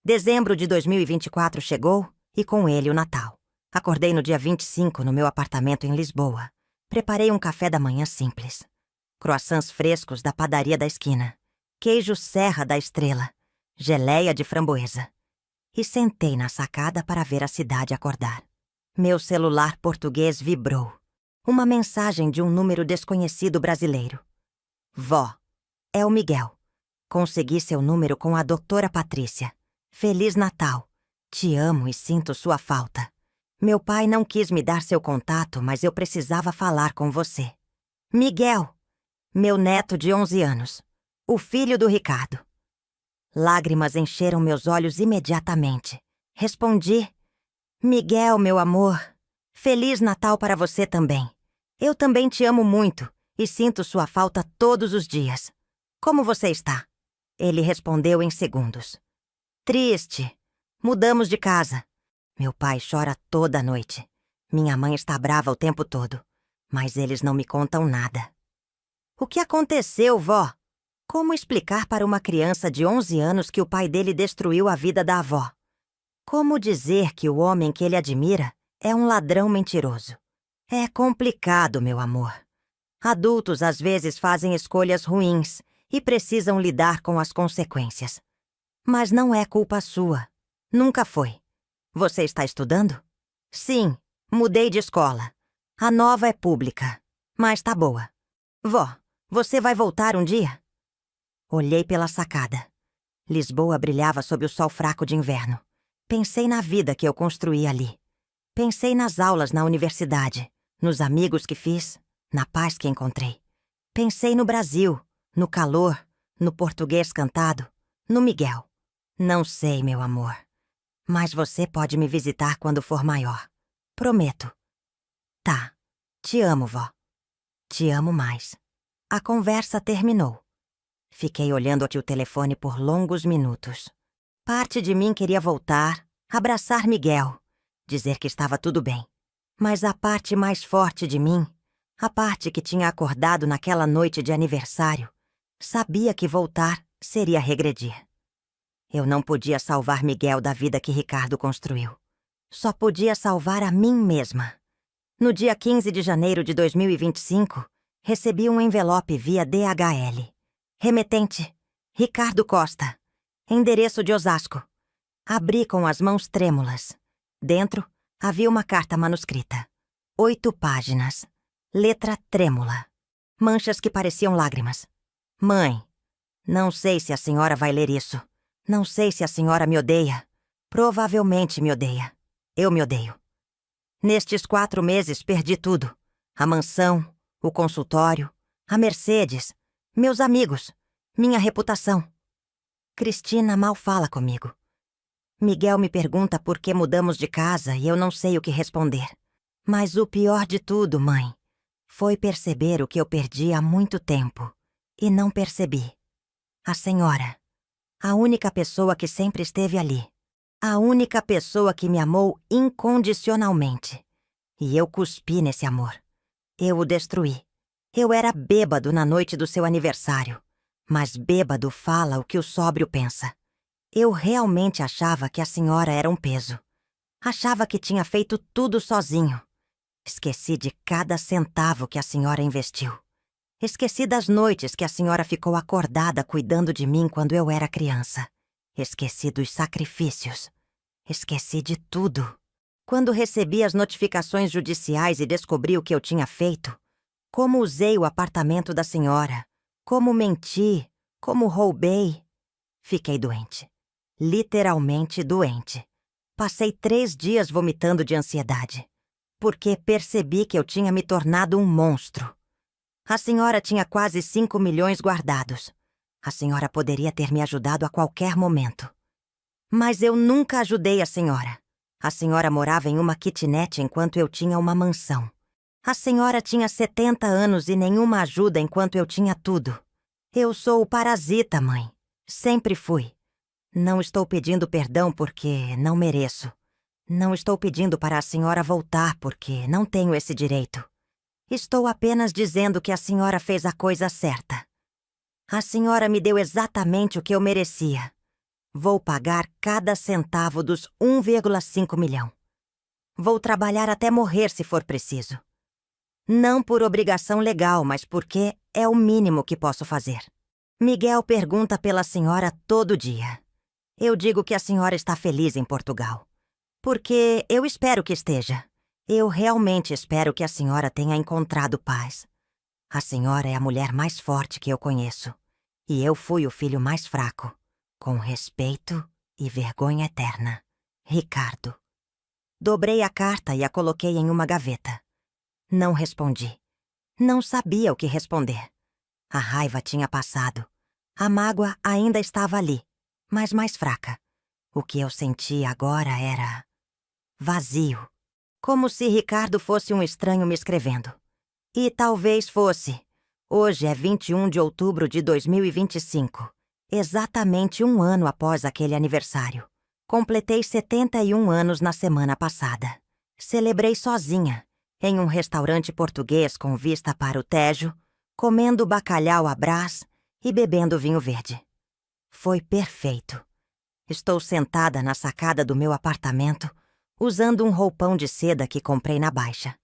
Dezembro de 2024 chegou e com ele o Natal. Acordei no dia 25 no meu apartamento em Lisboa. Preparei um café da manhã simples. Croissants frescos da padaria da esquina. Queijo Serra da Estrela. Geleia de framboesa. E sentei na sacada para ver a cidade acordar. Meu celular português vibrou. Uma mensagem de um número desconhecido brasileiro. Vó, é o Miguel. Consegui seu número com a doutora Patrícia. Feliz Natal. Te amo e sinto sua falta. Meu pai não quis me dar seu contato, mas eu precisava falar com você. Miguel, meu neto de 11 anos. O filho do Ricardo. Lágrimas encheram meus olhos imediatamente. Respondi. Miguel, meu amor, Feliz Natal para você também. Eu também te amo muito e sinto sua falta todos os dias. Como você está? Ele respondeu em segundos. Triste. Mudamos de casa. Meu pai chora toda noite. Minha mãe está brava o tempo todo. Mas eles não me contam nada. O que aconteceu, vó? Como explicar para uma criança de 11 anos que o pai dele destruiu a vida da avó? Como dizer que o homem que ele admira é um ladrão mentiroso? É complicado, meu amor. Adultos às vezes fazem escolhas ruins e precisam lidar com as consequências. Mas não é culpa sua. Nunca foi. Você está estudando? Sim, mudei de escola. A nova é pública, mas tá boa. Vó, você vai voltar um dia? Olhei pela sacada. Lisboa brilhava sob o sol fraco de inverno. Pensei na vida que eu construí ali. Pensei nas aulas na universidade, nos amigos que fiz, na paz que encontrei. Pensei no Brasil, no calor, no português cantado, no Miguel. Não sei, meu amor. Mas você pode me visitar quando for maior. Prometo. Tá. Te amo, vó. Te amo mais. A conversa terminou. Fiquei olhando o telefone por longos minutos. Parte de mim queria voltar, abraçar Miguel, dizer que estava tudo bem. Mas a parte mais forte de mim, a parte que tinha acordado naquela noite de aniversário, sabia que voltar seria regredir. Eu não podia salvar Miguel da vida que Ricardo construiu. Só podia salvar a mim mesma. No dia 15 de janeiro de 2025, recebi um envelope via DHL. Remetente, Ricardo Costa. Endereço de Osasco. Abri com as mãos trêmulas. Dentro, havia uma carta manuscrita. 8 páginas. Letra trêmula. Manchas que pareciam lágrimas. Mãe, não sei se a senhora vai ler isso. Não sei se a senhora me odeia. Provavelmente me odeia. Eu me odeio. Nestes 4 meses perdi tudo. A mansão, o consultório, a Mercedes, meus amigos, minha reputação. Cristina mal fala comigo. Miguel me pergunta por que mudamos de casa e eu não sei o que responder. Mas o pior de tudo, mãe, foi perceber o que eu perdi há muito tempo. E não percebi. A senhora. A única pessoa que sempre esteve ali. A única pessoa que me amou incondicionalmente. E eu cuspi nesse amor. Eu o destruí. Eu era bêbado na noite do seu aniversário. Mas bêbado fala o que o sóbrio pensa. Eu realmente achava que a senhora era um peso. Achava que tinha feito tudo sozinho. Esqueci de cada centavo que a senhora investiu. Esqueci das noites que a senhora ficou acordada cuidando de mim quando eu era criança. Esqueci dos sacrifícios. Esqueci de tudo. Quando recebi as notificações judiciais e descobri o que eu tinha feito, como usei o apartamento da senhora, como menti, como roubei, fiquei doente. Literalmente doente. Passei 3 dias vomitando de ansiedade, porque percebi que eu tinha me tornado um monstro. A senhora tinha quase 5 milhões guardados. A senhora poderia ter me ajudado a qualquer momento. Mas eu nunca ajudei a senhora. A senhora morava em uma kitnet enquanto eu tinha uma mansão. A senhora tinha 70 anos e nenhuma ajuda enquanto eu tinha tudo. Eu sou o parasita, mãe. Sempre fui. Não estou pedindo perdão porque não mereço. Não estou pedindo para a senhora voltar porque não tenho esse direito. Estou apenas dizendo que a senhora fez a coisa certa. A senhora me deu exatamente o que eu merecia. Vou pagar cada centavo dos 1,5 milhão. Vou trabalhar até morrer se for preciso. Não por obrigação legal, mas porque é o mínimo que posso fazer. Miguel pergunta pela senhora todo dia. Eu digo que a senhora está feliz em Portugal. Porque eu espero que esteja. Eu realmente espero que a senhora tenha encontrado paz. A senhora é a mulher mais forte que eu conheço. E eu fui o filho mais fraco. Com respeito e vergonha eterna. Ricardo. Dobrei a carta e a coloquei em uma gaveta. Não respondi. Não sabia o que responder. A raiva tinha passado. A mágoa ainda estava ali, mas mais fraca. O que eu sentia agora era vazio. Como se Ricardo fosse um estranho me escrevendo. E talvez fosse. Hoje é 21 de outubro de 2025. Exatamente 1 ano após aquele aniversário. Completei 71 anos na semana passada. Celebrei sozinha, em um restaurante português com vista para o Tejo, comendo bacalhau à Brás e bebendo vinho verde. Foi perfeito. Estou sentada na sacada do meu apartamento, usando um roupão de seda que comprei na Baixa,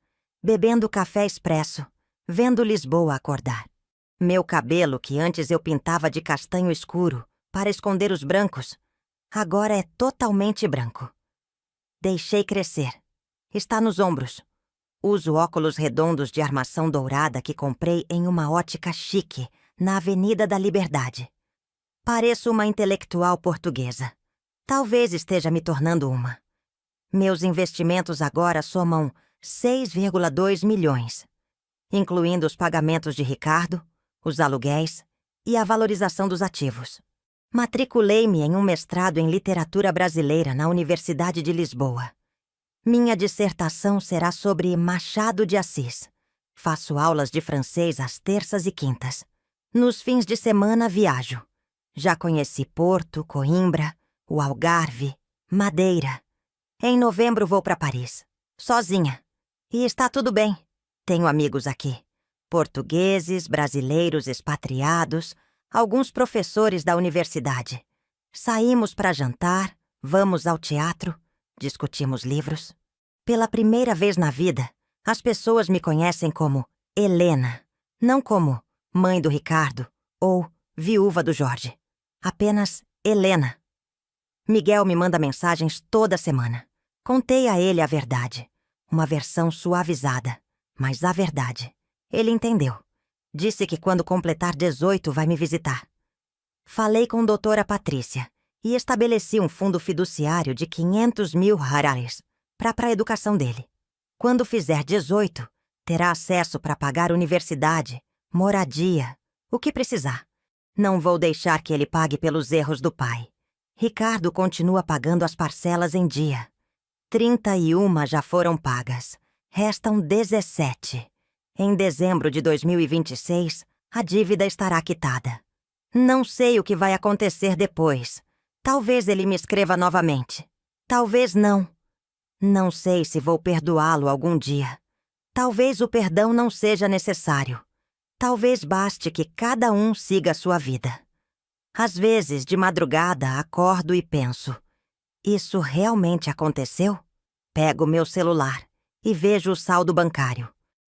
bebendo café expresso, vendo Lisboa acordar. Meu cabelo, que antes eu pintava de castanho escuro para esconder os brancos, agora é totalmente branco. Deixei crescer. Está nos ombros. Uso óculos redondos de armação dourada que comprei em uma ótica chique, na Avenida da Liberdade. Pareço uma intelectual portuguesa. Talvez esteja me tornando uma. Meus investimentos agora somam 6,2 milhões, incluindo os pagamentos de Ricardo, os aluguéis e a valorização dos ativos. Matriculei-me em um mestrado em literatura brasileira na Universidade de Lisboa. Minha dissertação será sobre Machado de Assis. Faço aulas de francês às terças e quintas. Nos fins de semana viajo. Já conheci Porto, Coimbra, o Algarve, Madeira. Em novembro vou para Paris, sozinha. E está tudo bem. Tenho amigos aqui. Portugueses, brasileiros expatriados, alguns professores da universidade. Saímos para jantar, vamos ao teatro, discutimos livros. Pela primeira vez na vida, as pessoas me conhecem como Helena, não como mãe do Ricardo ou viúva do Jorge. Apenas Helena. Miguel me manda mensagens toda semana. Contei a ele a verdade. Uma versão suavizada, mas a verdade. Ele entendeu. Disse que quando completar 18 vai me visitar. Falei com doutora Patrícia e estabeleci um fundo fiduciário de 500 mil harares para a educação dele. Quando fizer 18, terá acesso para pagar universidade, moradia, o que precisar. Não vou deixar que ele pague pelos erros do pai. Ricardo continua pagando as parcelas em dia. 31 já foram pagas. Restam 17. Em dezembro de 2026, a dívida estará quitada. Não sei o que vai acontecer depois. Talvez ele me escreva novamente. Talvez não. Não sei se vou perdoá-lo algum dia. Talvez o perdão não seja necessário. Talvez baste que cada um siga a sua vida. Às vezes, de madrugada, acordo e penso: isso realmente aconteceu? Pego meu celular e vejo o saldo bancário.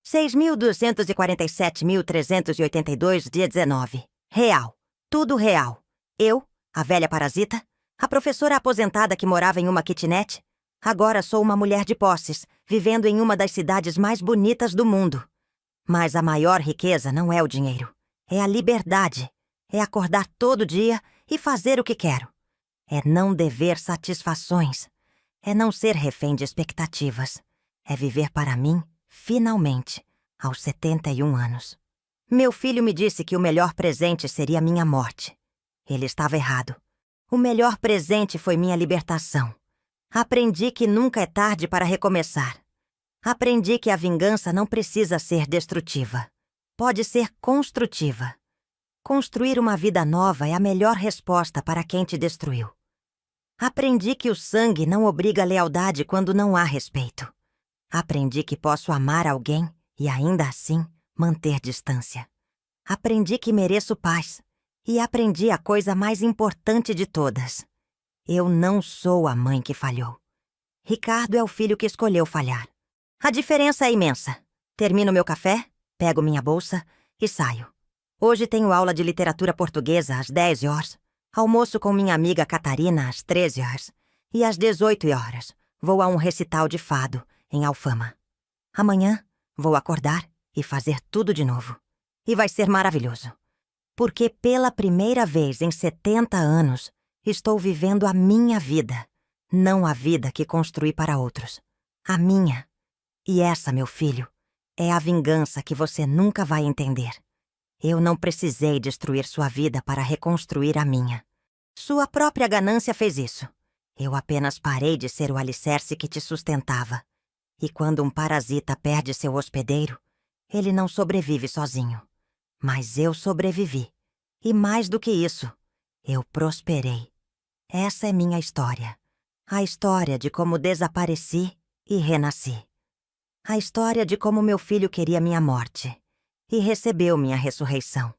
6.247.382, dia 19. Real. Tudo real. Eu, a velha parasita, a professora aposentada que morava em uma kitnet, agora sou uma mulher de posses, vivendo em uma das cidades mais bonitas do mundo. Mas a maior riqueza não é o dinheiro. É a liberdade. É acordar todo dia e fazer o que quero. É não dever satisfações. É não ser refém de expectativas. É viver para mim, finalmente, aos 71 anos. Meu filho me disse que o melhor presente seria minha morte. Ele estava errado. O melhor presente foi minha libertação. Aprendi que nunca é tarde para recomeçar. Aprendi que a vingança não precisa ser destrutiva. Pode ser construtiva. Construir uma vida nova é a melhor resposta para quem te destruiu. Aprendi que o sangue não obriga a lealdade quando não há respeito. Aprendi que posso amar alguém e ainda assim manter distância. Aprendi que mereço paz. E aprendi a coisa mais importante de todas. Eu não sou a mãe que falhou. Ricardo é o filho que escolheu falhar. A diferença é imensa. Termino meu café, pego minha bolsa e saio. Hoje tenho aula de literatura portuguesa às 10 horas, almoço com minha amiga Catarina às 13 horas e às 18 horas vou a um recital de fado em Alfama. Amanhã vou acordar e fazer tudo de novo. E vai ser maravilhoso. Porque pela primeira vez em 70 anos, estou vivendo a minha vida, não a vida que construí para outros. A minha. E essa, meu filho, é a vingança que você nunca vai entender. Eu não precisei destruir sua vida para reconstruir a minha. Sua própria ganância fez isso. Eu apenas parei de ser o alicerce que te sustentava. E quando um parasita perde seu hospedeiro, ele não sobrevive sozinho. Mas eu sobrevivi. E mais do que isso, eu prosperei. Essa é minha história. A história de como desapareci e renasci. A história de como meu filho queria minha morte e recebeu minha ressurreição.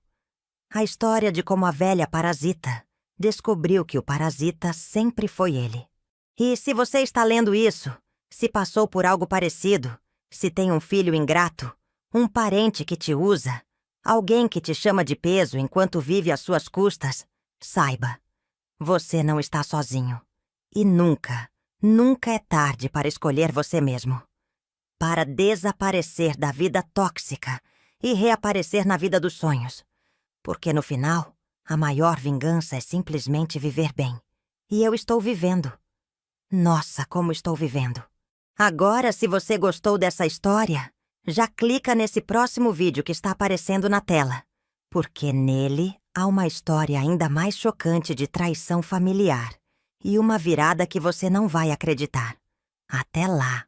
A história de como a velha parasita descobriu que o parasita sempre foi ele. E se você está lendo isso, se passou por algo parecido, se tem um filho ingrato, um parente que te usa, alguém que te chama de peso enquanto vive às suas custas, saiba, você não está sozinho. E nunca, nunca é tarde para escolher você mesmo. Para desaparecer da vida tóxica e reaparecer na vida dos sonhos. Porque no final, a maior vingança é simplesmente viver bem. E eu estou vivendo. Nossa, como estou vivendo. Agora, se você gostou dessa história, já clica nesse próximo vídeo que está aparecendo na tela. Porque nele há uma história ainda mais chocante de traição familiar. E uma virada que você não vai acreditar. Até lá!